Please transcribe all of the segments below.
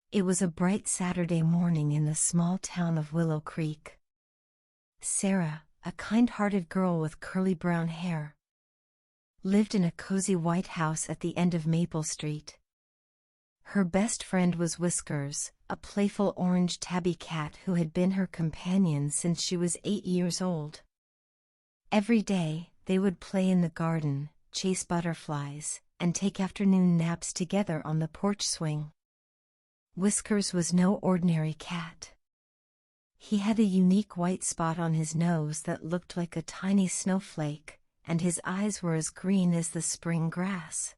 It was a bright Saturday morning in the small town of Willow Creek. Sarah, a kind-hearted girl with curly brown hair, lived in a cozy white house at the end of Maple Street. Her best friend was Whiskers, a playful orange tabby cat who had been her companion since she was 8 years old. Every day, they would play in the garden, chase butterflies, and take afternoon naps together on the porch swing. Whiskers was no ordinary cat. He had a unique white spot on his nose that looked like a tiny snowflake, and his eyes were as green as the spring grass.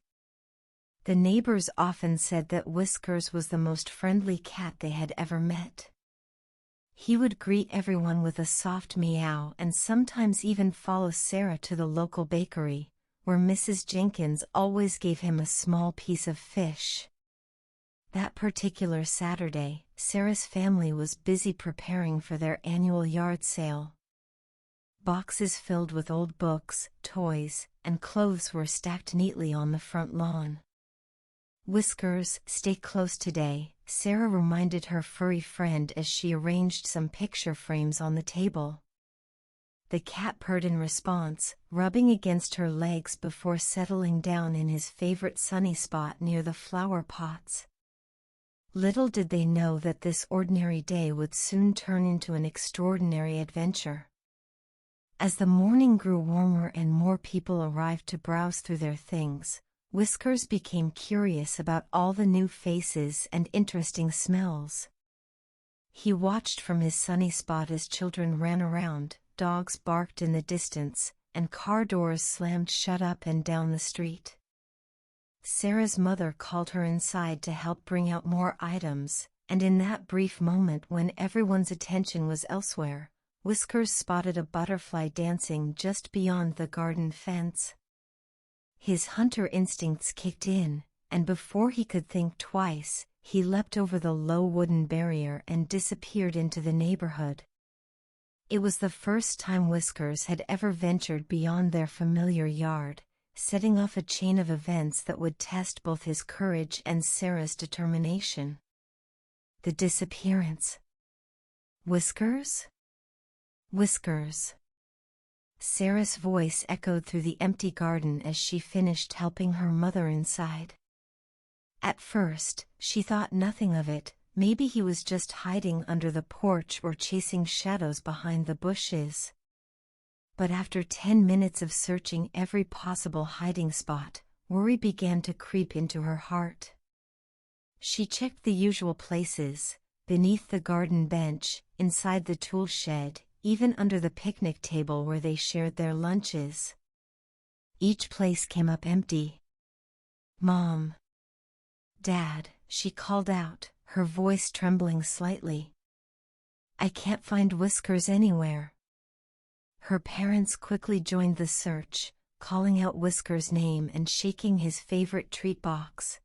The neighbors often said that Whiskers was the most friendly cat they had ever met. He would greet everyone with a soft meow and sometimes even follow Sarah to the local bakery, where Mrs. Jenkins always gave him a small piece of fish. That particular Saturday, Sarah's family was busy preparing for their annual yard sale. Boxes filled with old books, toys, and clothes were stacked neatly on the front lawn. Whiskers, stay close today, Sarah reminded her furry friend as she arranged some picture frames on the table. The cat purred in response, rubbing against her legs before settling down in his favorite sunny spot near the flower pots. Little did they know that this ordinary day would soon turn into an extraordinary adventure. As the morning grew warmer and more people arrived to browse through their things, Whiskers became curious about all the new faces and interesting smells. He watched from his sunny spot as children ran around, dogs barked in the distance, and car doors slammed shut up and down the street. Sarah's mother called her inside to help bring out more items, and in that brief moment when everyone's attention was elsewhere, Whiskers spotted a butterfly dancing just beyond the garden fence. His hunter instincts kicked in, and before he could think twice, he leapt over the low wooden barrier and disappeared into the neighborhood. It was the first time Whiskers had ever ventured beyond their familiar yard, setting off a chain of events that would test both his courage and Sarah's determination. The disappearance. Whiskers? Whiskers. Sarah's voice echoed through the empty garden as she finished helping her mother inside. At first, she thought nothing of it, maybe he was just hiding under the porch or chasing shadows behind the bushes. But after 10 minutes of searching every possible hiding spot, worry began to creep into her heart. She checked the usual places, beneath the garden bench, inside the tool shed, even under the picnic table where they shared their lunches. Each place came up empty. "Mom. Dad," she called out, her voice trembling slightly. "I can't find Whiskers anywhere." Her parents quickly joined the search, calling out Whiskers' name and shaking his favorite treat box.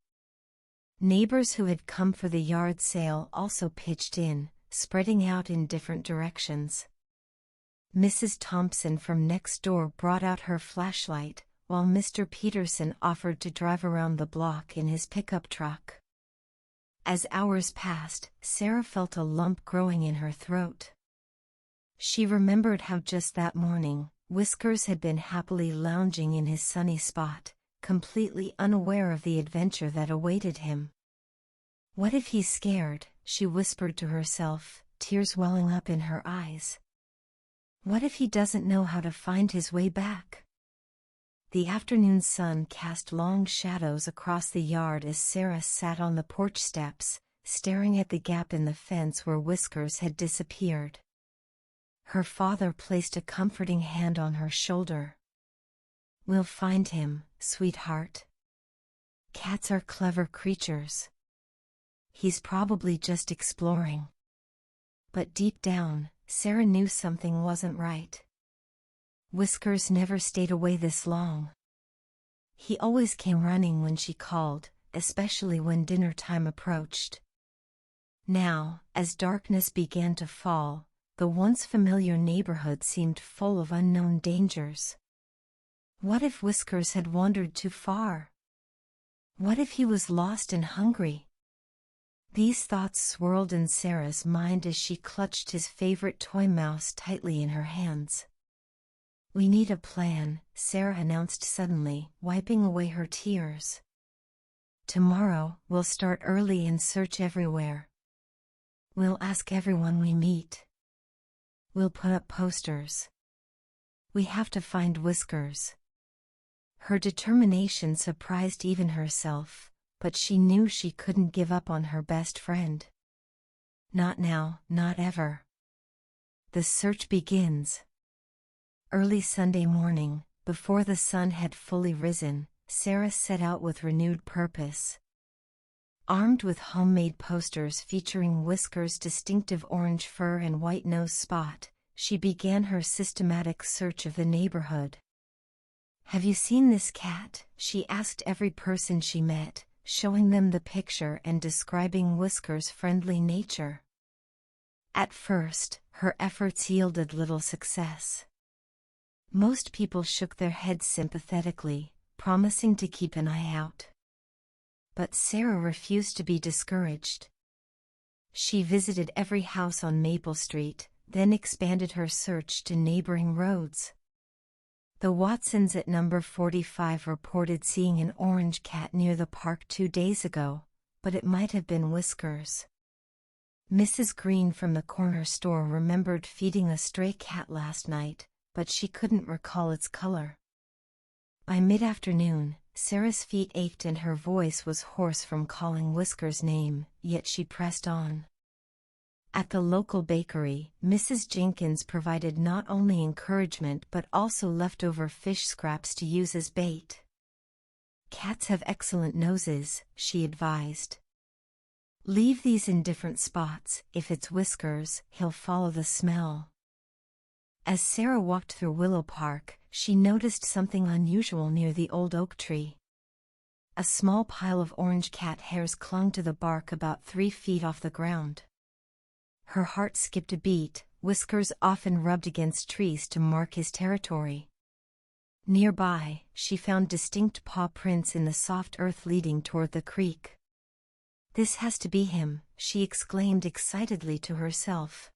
Neighbors who had come for the yard sale also pitched in, spreading out in different directions. Mrs. Thompson from next door brought out her flashlight, while Mr. Peterson offered to drive around the block in his pickup truck. As hours passed, Sarah felt a lump growing in her throat. She remembered how just that morning, Whiskers had been happily lounging in his sunny spot, completely unaware of the adventure that awaited him. "What if he's scared?" she whispered to herself, tears welling up in her eyes. "What if he doesn't know how to find his way back?" The afternoon sun cast long shadows across the yard as Sarah sat on the porch steps, staring at the gap in the fence where Whiskers had disappeared. Her father placed a comforting hand on her shoulder. "We'll find him, sweetheart. Cats are clever creatures. He's probably just exploring." But deep down, Sarah knew something wasn't right. Whiskers never stayed away this long. He always came running when she called, especially when dinner time approached. Now, as darkness began to fall, the once familiar neighborhood seemed full of unknown dangers. What if Whiskers had wandered too far? What if he was lost and hungry? These thoughts swirled in Sarah's mind as she clutched his favorite toy mouse tightly in her hands. "We need a plan," Sarah announced suddenly, wiping away her tears. "Tomorrow, we'll start early and search everywhere. We'll ask everyone we meet. We'll put up posters. We have to find Whiskers." Her determination surprised even herself, but she knew she couldn't give up on her best friend. Not now, not ever. The search begins. Early Sunday morning, before the sun had fully risen, Sarah set out with renewed purpose. Armed with homemade posters featuring Whiskers' distinctive orange fur and white nose spot, she began her systematic search of the neighborhood. "Have you seen this cat?" she asked every person she met, showing them the picture and describing Whiskers' friendly nature. At first, her efforts yielded little success. Most people shook their heads sympathetically, promising to keep an eye out. But Sarah refused to be discouraged. She visited every house on Maple Street, then expanded her search to neighboring roads. The Watsons at number 45 reported seeing an orange cat near the park 2 days ago, but it might have been Whiskers. Mrs. Green from the corner store remembered feeding a stray cat last night, but she couldn't recall its color. By mid-afternoon, Sarah's feet ached and her voice was hoarse from calling Whiskers' name, yet she pressed on. At the local bakery, Mrs. Jenkins provided not only encouragement but also leftover fish scraps to use as bait. "Cats have excellent noses," she advised. "Leave these in different spots. If it's Whiskers, he'll follow the smell." As Sarah walked through Willow Park, she noticed something unusual near the old oak tree. A small pile of orange cat hairs clung to the bark about 3 feet off the ground. Her heart skipped a beat. Whiskers often rubbed against trees to mark his territory. Nearby, she found distinct paw prints in the soft earth leading toward the creek. "This has to be him," she exclaimed excitedly to herself.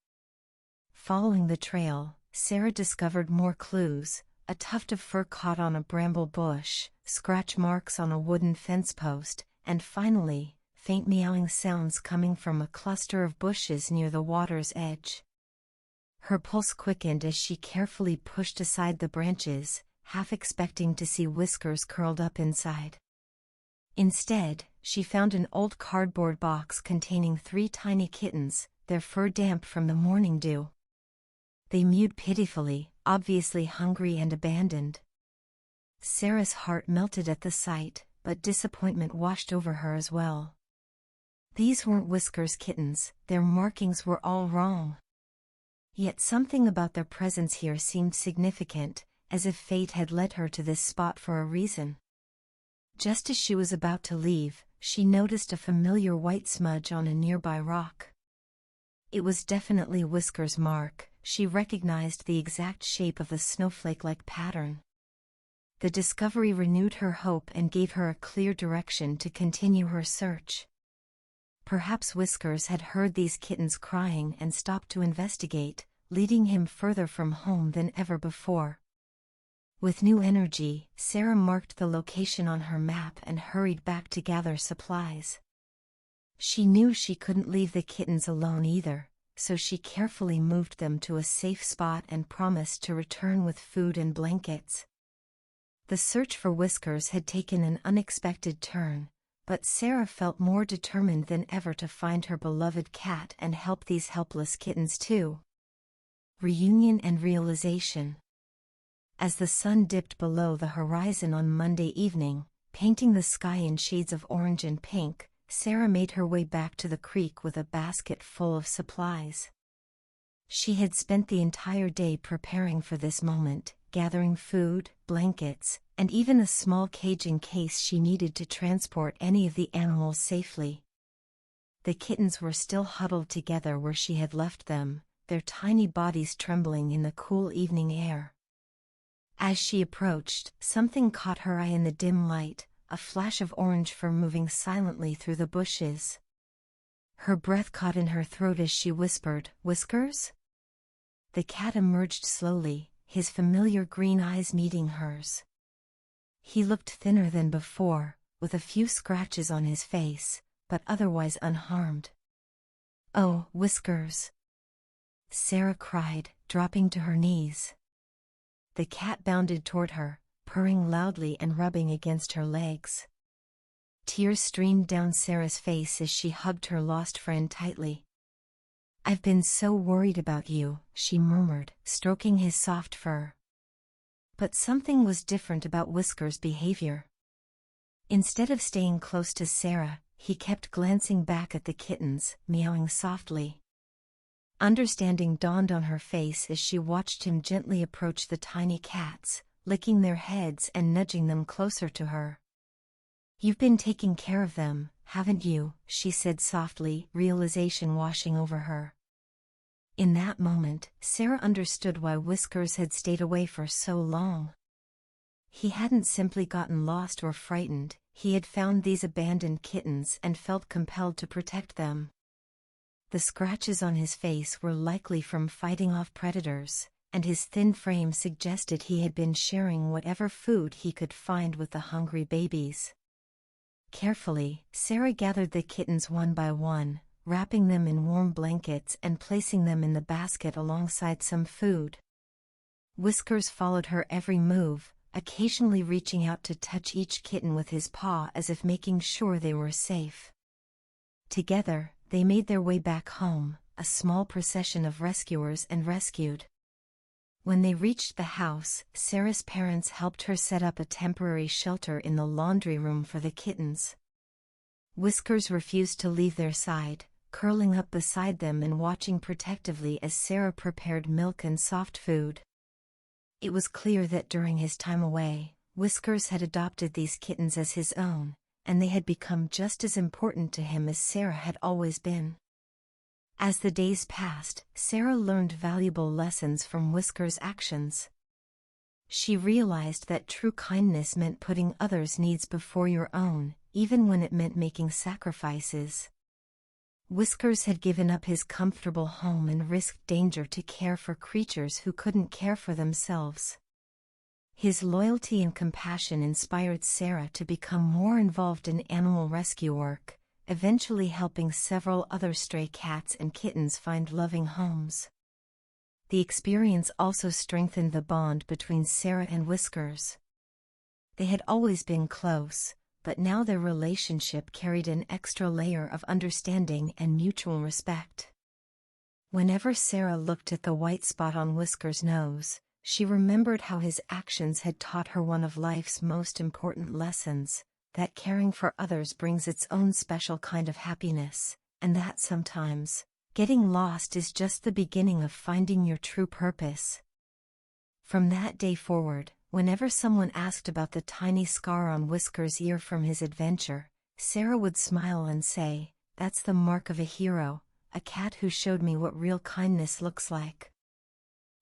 Following the trail, Sarah discovered more clues: a tuft of fur caught on a bramble bush, scratch marks on a wooden fence post, and finally, faint meowing sounds coming from a cluster of bushes near the water's edge. Her pulse quickened as she carefully pushed aside the branches, half expecting to see Whiskers curled up inside. Instead, she found an old cardboard box containing 3 tiny kittens, their fur damp from the morning dew. They mewed pitifully, obviously hungry and abandoned. Sarah's heart melted at the sight, but disappointment washed over her as well. These weren't Whiskers' kittens, their markings were all wrong. Yet something about their presence here seemed significant, as if fate had led her to this spot for a reason. Just as she was about to leave, she noticed a familiar white smudge on a nearby rock. It was definitely Whiskers' mark. She recognized the exact shape of the snowflake-like pattern. The discovery renewed her hope and gave her a clear direction to continue her search. Perhaps Whiskers had heard these kittens crying and stopped to investigate, leading him further from home than ever before. With new energy, Sarah marked the location on her map and hurried back to gather supplies. She knew she couldn't leave the kittens alone either, so she carefully moved them to a safe spot and promised to return with food and blankets. The search for Whiskers had taken an unexpected turn, but Sarah felt more determined than ever to find her beloved cat and help these helpless kittens too. Reunion and realization. As the sun dipped below the horizon on Monday evening, painting the sky in shades of orange and pink, Sarah made her way back to the creek with a basket full of supplies. She had spent the entire day preparing for this moment, gathering food, blankets, and even a small cage in case she needed to transport any of the animals safely. The kittens were still huddled together where she had left them, their tiny bodies trembling in the cool evening air. As she approached, something caught her eye in the dim light, a flash of orange fur moving silently through the bushes. Her breath caught in her throat as she whispered, "Whiskers?" The cat emerged slowly, his familiar green eyes meeting hers. He looked thinner than before, with a few scratches on his face, but otherwise unharmed. "Oh, Whiskers!" Sarah cried, dropping to her knees. The cat bounded toward her, purring loudly and rubbing against her legs. Tears streamed down Sarah's face as she hugged her lost friend tightly. "I've been so worried about you," she murmured, stroking his soft fur. But something was different about Whiskers' behavior. Instead of staying close to Sarah, he kept glancing back at the kittens, meowing softly. Understanding dawned on her face as she watched him gently approach the tiny cats, licking their heads and nudging them closer to her. "You've been taking care of them, haven't you?" she said softly, realization washing over her. In that moment, Sarah understood why Whiskers had stayed away for so long. He hadn't simply gotten lost or frightened, he had found these abandoned kittens and felt compelled to protect them. The scratches on his face were likely from fighting off predators, and his thin frame suggested he had been sharing whatever food he could find with the hungry babies. Carefully, Sarah gathered the kittens one by one, wrapping them in warm blankets and placing them in the basket alongside some food. Whiskers followed her every move, occasionally reaching out to touch each kitten with his paw as if making sure they were safe. Together, they made their way back home, a small procession of rescuers and rescued. When they reached the house, Sarah's parents helped her set up a temporary shelter in the laundry room for the kittens. Whiskers refused to leave their side, curling up beside them and watching protectively as Sarah prepared milk and soft food. It was clear that during his time away, Whiskers had adopted these kittens as his own, and they had become just as important to him as Sarah had always been. As the days passed, Sarah learned valuable lessons from Whiskers' actions. She realized that true kindness meant putting others' needs before your own, even when it meant making sacrifices. Whiskers had given up his comfortable home and risked danger to care for creatures who couldn't care for themselves. His loyalty and compassion inspired Sarah to become more involved in animal rescue work, eventually helping several other stray cats and kittens find loving homes. The experience also strengthened the bond between Sarah and Whiskers. They had always been close, but now their relationship carried an extra layer of understanding and mutual respect. Whenever Sarah looked at the white spot on Whiskers' nose, she remembered how his actions had taught her one of life's most important lessons, that caring for others brings its own special kind of happiness, and that sometimes, getting lost is just the beginning of finding your true purpose. From that day forward, whenever someone asked about the tiny scar on Whiskers' ear from his adventure, Sarah would smile and say, "That's the mark of a hero, a cat who showed me what real kindness looks like."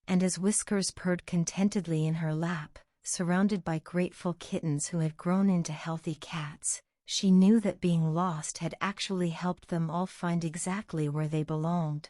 And as Whiskers purred contentedly in her lap, surrounded by grateful kittens who had grown into healthy cats, she knew that being lost had actually helped them all find exactly where they belonged.